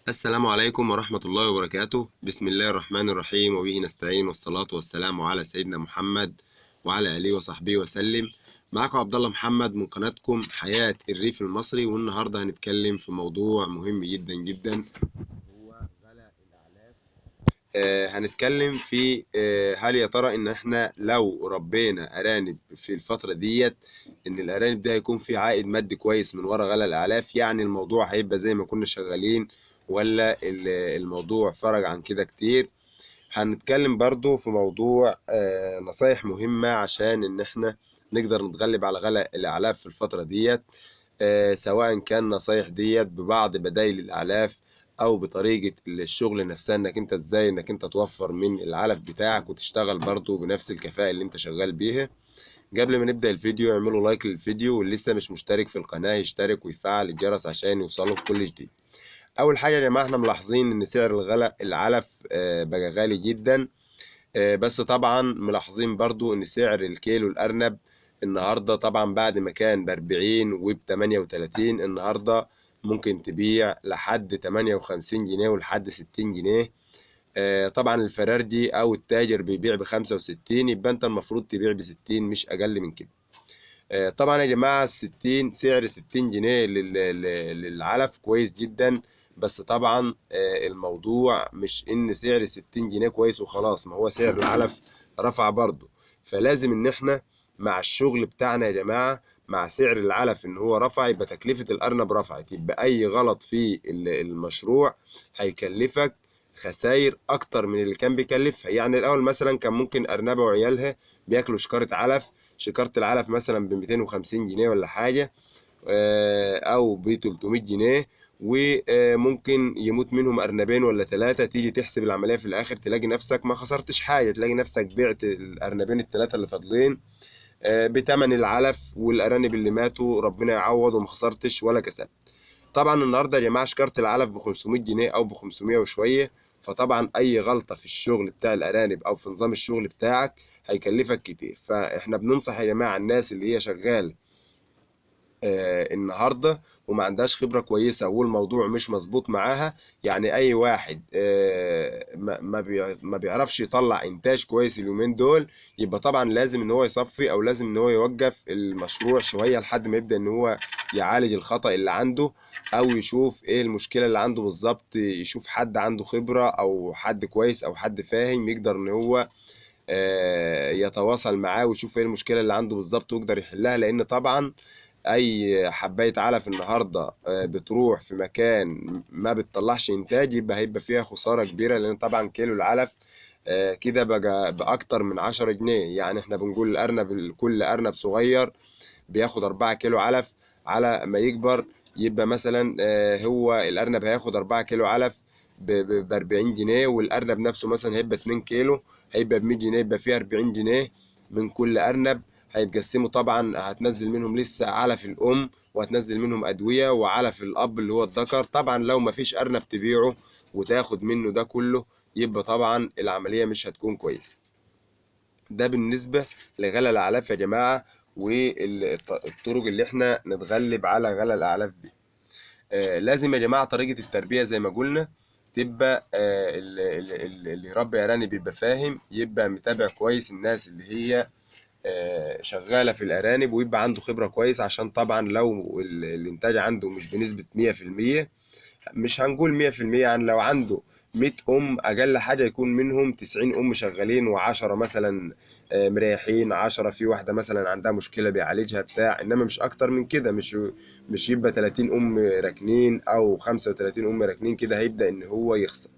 السلام عليكم ورحمة الله وبركاته. بسم الله الرحمن الرحيم، وبه نستعين، والصلاة والسلام على سيدنا محمد وعلى آله وصحبه وسلم. معكم عبد الله محمد من قناتكم حياة الريف المصري، والنهاردة هنتكلم في موضوع مهم جدا جدا، هو غلاء الأعلاف. هنتكلم في هل يا ترى ان احنا لو ربينا ارانب في الفترة ديت، ان الارانب دي هيكون في عائد مادي كويس من ورا غلاء الاعلاف؟ يعني الموضوع هيبقى زي ما كنا شغالين، ولا الموضوع فرج عن كده كتير؟ هنتكلم برضو في موضوع نصايح مهمة عشان ان احنا نقدر نتغلب على غلاء الاعلاف في الفترة ديت. سواء كان نصايح ديت ببعض بدائل الاعلاف، او بطريقة الشغل نفسها، انك انت ازاي انك انت توفر من العلف بتاعك وتشتغل برضو بنفس الكفاءة اللي انت شغال بيها. قبل ما نبدأ الفيديو اعملوا لايك للفيديو، واللي لسه مش مشترك في القناة يشترك ويفعل الجرس عشان يوصله كل جديد. اول حاجة يا جماعة، احنا ملاحظين ان سعر العلف بقى غالي جدا. بس طبعا ملاحظين برضو ان سعر الكيلو الارنب النهارده، طبعا بعد ما كان ب40 وب38، النهارده ممكن تبيع لحد 58 جنيه ولحد 60 جنيه. طبعا الفرارجي او التاجر بيبيع ب65، يبقى انت المفروض تبيع ب60 مش اقل من كده. طبعا يا جماعة سعر 60 جنيه للعلف كويس جدا. بس طبعا الموضوع مش ان سعر 60 جنيه كويس وخلاص، ما هو سعر العلف رفع برضه. فلازم ان احنا مع الشغل بتاعنا يا جماعة، مع سعر العلف ان هو رفع، يبقى تكلفة الارنب رفعت، يبقى اي غلط في المشروع هيكلفك خسائر اكتر من اللي كان بيكلفها. يعني الاول مثلا كان ممكن ارنبة وعيالها بياكلوا شكارة علف، شكارة العلف مثلا ب 250 جنيه ولا حاجة، أو ب 300 جنيه، وممكن يموت منهم أرنبين ولا ثلاثة. تيجي تحسب العملية في الآخر تلاقي نفسك ما خسرتش حاجة، تلاقي نفسك بعت الأرنبين الثلاثة اللي فاضلين بتمن العلف، والأرانب اللي ماتوا ربنا يعوض، وما خسرتش ولا كسبت. طبعا النهارده يا جماعة شكارة العلف ب 500 جنيه أو ب 500 وشوية. فطبعا أي غلطة في الشغل بتاع الأرانب أو في نظام الشغل بتاعك هيكلفك كتير. فاحنا بننصح يا جماعه الناس اللي هي شغاله النهارده وما عندهاش خبره كويسه والموضوع مش مظبوط معاها. يعني اي واحد ما بيعرفش يطلع انتاج كويس اليومين دول، يبقى طبعا لازم ان هو يصفي، او لازم ان هو يوقف المشروع شويه لحد ما يبدا ان هو يعالج الخطأ اللي عنده، او يشوف ايه المشكله اللي عنده بالظبط، يشوف حد عنده خبره او حد كويس او حد فاهم يقدر ان هو يتواصل معاه ويشوف ايه المشكله اللي عنده بالظبط ويقدر يحلها. لان طبعا اي حبايه علف النهارده بتروح في مكان ما بتطلعش انتاج، هيبقى فيها خساره كبيره. لان طبعا كيلو العلف كده بقى باكتر من 10 جنيه. يعني احنا بنقول الارنب، كل ارنب صغير بياخد 4 كيلو علف. على ما يكبر يبقى مثلا هو الارنب هياخد 4 كيلو علف ب 40 جنيه، والارنب نفسه مثلا هيبقى 2 كيلو، هيبقى ب 100 جنيه، يبقى فيه 40 جنيه من كل ارنب. هيتقسموا طبعا، هتنزل منهم لسه علف الام، وهتنزل منهم ادويه وعلف الاب اللي هو الذكر. طبعا لو ما فيش ارنب تبيعه وتاخد منه ده كله، يبقى طبعا العمليه مش هتكون كويسه. ده بالنسبه لغلا الاعلاف يا جماعه، والطرق اللي احنا نتغلب على غلا الاعلاف بيها. لازم يا جماعه طريقه التربيه زي ما قلنا تبقى اللي يربي ارانب بيبقى فاهم، يبقى متابع كويس الناس اللي هي شغالة في الأرانب، ويبقى عنده خبرة كويس. عشان طبعا لو الإنتاج عنده مش بنسبة 100%، مش هنقول 100%، يعني لو عنده 100 أم أقل حاجة يكون منهم 90 أم شغالين، و10 مثلا مريحين، 10 في واحدة مثلا عندها مشكلة بيعالجها بتاع. إنما مش أكتر من كده، مش يبقى 30 أم راكنين أو 35 أم راكنين، كده هيبدأ إن هو يخسر.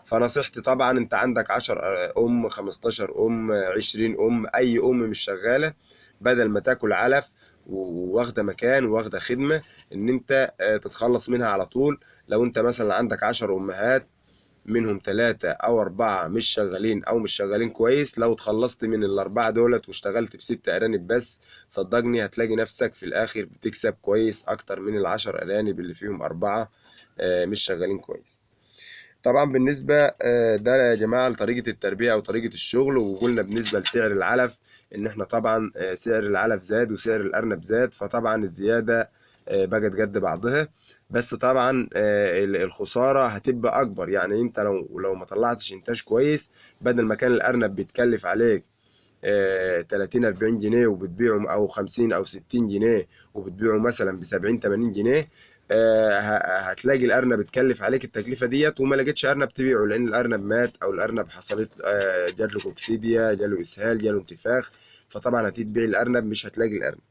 فنصيحتي طبعا انت عندك 10 ام، 15 ام، 20 ام، اي ام مش شغاله، بدل ما تاكل علف وواخده مكان وواخده خدمه، ان انت تتخلص منها على طول. لو انت مثلا عندك 10 امهات، منهم 3 أو 4 مش شغالين أو مش شغالين كويس، لو اتخلصت من الأربعة دولت واشتغلت ب6 أرانب بس، صدقني هتلاقي نفسك في الآخر بتكسب كويس أكتر من ال10 أرانب اللي فيهم 4 مش شغالين كويس. طبعا بالنسبة ده يا جماعة لطريقة التربية أو طريقة الشغل. وقلنا بالنسبة لسعر العلف إن إحنا طبعا سعر العلف زاد وسعر الأرنب زاد، فطبعا الزيادة بقت قد بعضها. بس طبعا الخساره هتبقى اكبر. يعني انت لو ما طلعتش انتاج كويس، بدل ما كان الارنب بيتكلف عليك 30 40 جنيه وبتبيعه، او 50 او 60 جنيه وبتبيعه مثلا ب 70 80 جنيه، هتلاقي الارنب اتكلف عليك التكلفه ديت وما لقيتش ارنب تبيعه، لان الارنب مات، او الارنب حصلت جات له كوكسيديا، جاله اسهال، جاله انتفاخ. فطبعا هتبيع الارنب مش هتلاقي الارنب.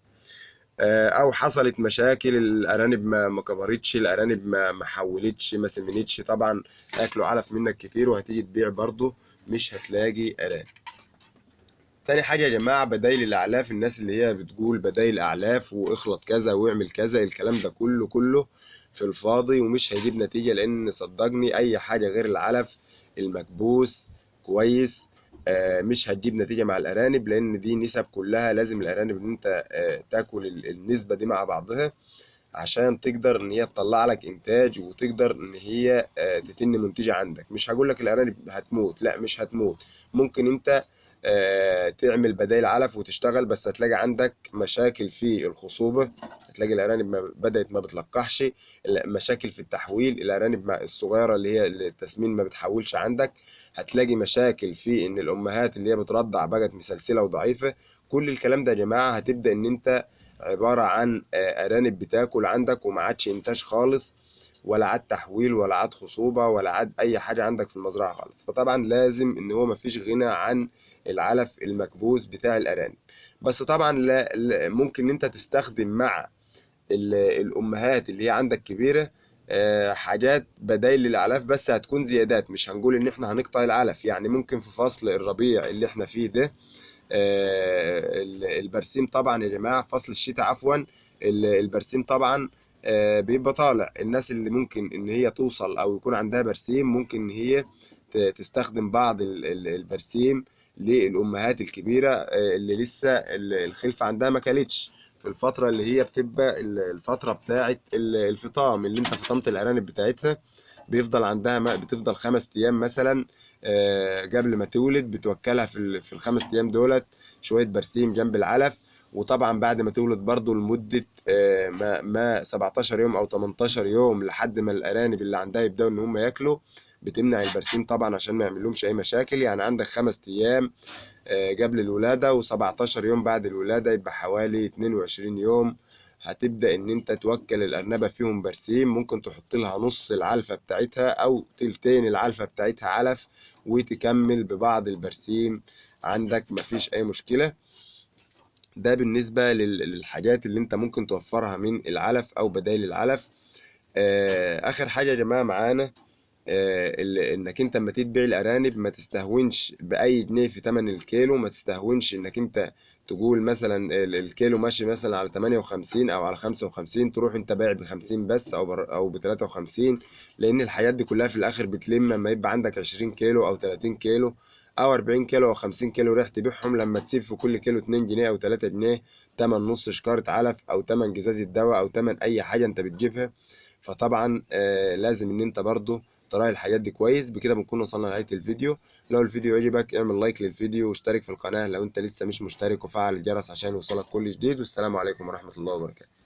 او حصلت مشاكل، الارانب ما كبرتش، الارانب ما حولتش، ما سمنتش، طبعا اكلوا علف منك كتير، وهتيجي تبيع برضه مش هتلاقي ارانب. تاني حاجة يا جماعة، بدايل الأعلاف. الناس اللي هي بتقول بدايل أعلاف واخلط كذا واعمل كذا، الكلام ده كله في الفاضي ومش هيجيب نتيجة. لأن صدقني أي حاجة غير العلف المكبوس كويس مش هتجيب نتيجة مع الأرانب، لأن دي نسب كلها. لازم الأرانب إن أنت تاكل النسبة دي مع بعضها عشان تقدر ان هي تطلع لك انتاج، وتقدر ان هي تتن منتجة عندك. مش هقول لك الارانب هتموت، لا مش هتموت. ممكن انت تعمل بدائل علف وتشتغل، بس هتلاقي عندك مشاكل في الخصوبة، هتلاقي الارانب بدأت ما بتلقحش، مشاكل في التحويل، الارانب الصغيرة اللي هي التسمين ما بتحولش عندك، هتلاقي مشاكل في ان الامهات اللي هي بترضع بقت مسلسلة وضعيفة. كل الكلام ده يا جماعة هتبدأ ان انت عبارة عن أرانب بتاكل عندك وما عادش إنتاج خالص، ولا عاد تحويل، ولا عاد خصوبة، ولا عاد أي حاجة عندك في المزرعة خالص. فطبعا لازم إن هو مفيش غنى عن العلف المكبوس بتاع الأرانب. بس طبعا ممكن إن أنت تستخدم مع الأمهات اللي هي عندك كبيرة حاجات بدايل للأعلاف، بس هتكون زيادات. مش هنقول إن إحنا هنقطع العلف. يعني ممكن في فصل الربيع اللي إحنا فيه ده، البرسيم طبعا يا جماعه، فصل الشتاء عفوا، البرسيم طبعا بيبقى طالع. الناس اللي ممكن ان هي توصل او يكون عندها برسيم، ممكن ان هي تستخدم بعض البرسيم للامهات الكبيره اللي لسه الخلفه عندها ما كلتش، في الفتره اللي هي بتبقى الفتره بتاعه الفطام، اللي انت فطمت الارانب بتاعتها. بيفضل عندها بتفضل 5 ايام مثلا قبل ما تولد، بتوكلها في ال5 ايام دولت شويه برسيم جنب العلف. وطبعا بعد ما تولد برضو لمده ما 17 يوم او 18 يوم، لحد ما الارانب اللي عندها يبداوا ان هم ياكلوا، بتمنع البرسيم طبعا عشان ما يعملهمش اي مشاكل. يعني عندك 5 ايام قبل الولادة و17 يوم بعد الولادة، يبقى حوالي 22 يوم. هتبدأ إن أنت توكل الأرنبة فيهم برسيم. ممكن تحط لها نص العلفة بتاعتها أو تلتين العلفة بتاعتها علف، وتكمل ببعض البرسيم عندك، مفيش أي مشكلة. ده بالنسبة للحاجات اللي أنت ممكن توفرها من العلف أو بدائل العلف. آخر حاجة يا جماعة معانا، انك انت لما تبيع الارانب ما تستهونش باي جنيه في ثمن الكيلو. ما تستهونش انك انت تقول مثلا الكيلو ماشي مثلا على 58 او على 55، تروح انت بايع ب 50 بس، او ب 53. لان الحاجات دي كلها في الاخر بتلم لما يبقى عندك 20 كيلو او 30 كيلو او 40 كيلو او 50 كيلو رايح تبيعهم، لما تسيب في كل كيلو 2 جنيه او 3 جنيه، تمن نص شكارة علف، او تمن جزاز الدواء، او تمن اي حاجة انت بتجيبها. فطبعا لازم ان انت برضو تراعي الحاجات دي كويس. بكده بنكون وصلنا لنهاية الفيديو. لو الفيديو عجبك اعمل لايك للفيديو واشترك في القناة لو انت لسه مش مشترك، وفعل الجرس عشان يوصلك كل جديد. والسلام عليكم ورحمة الله وبركاته.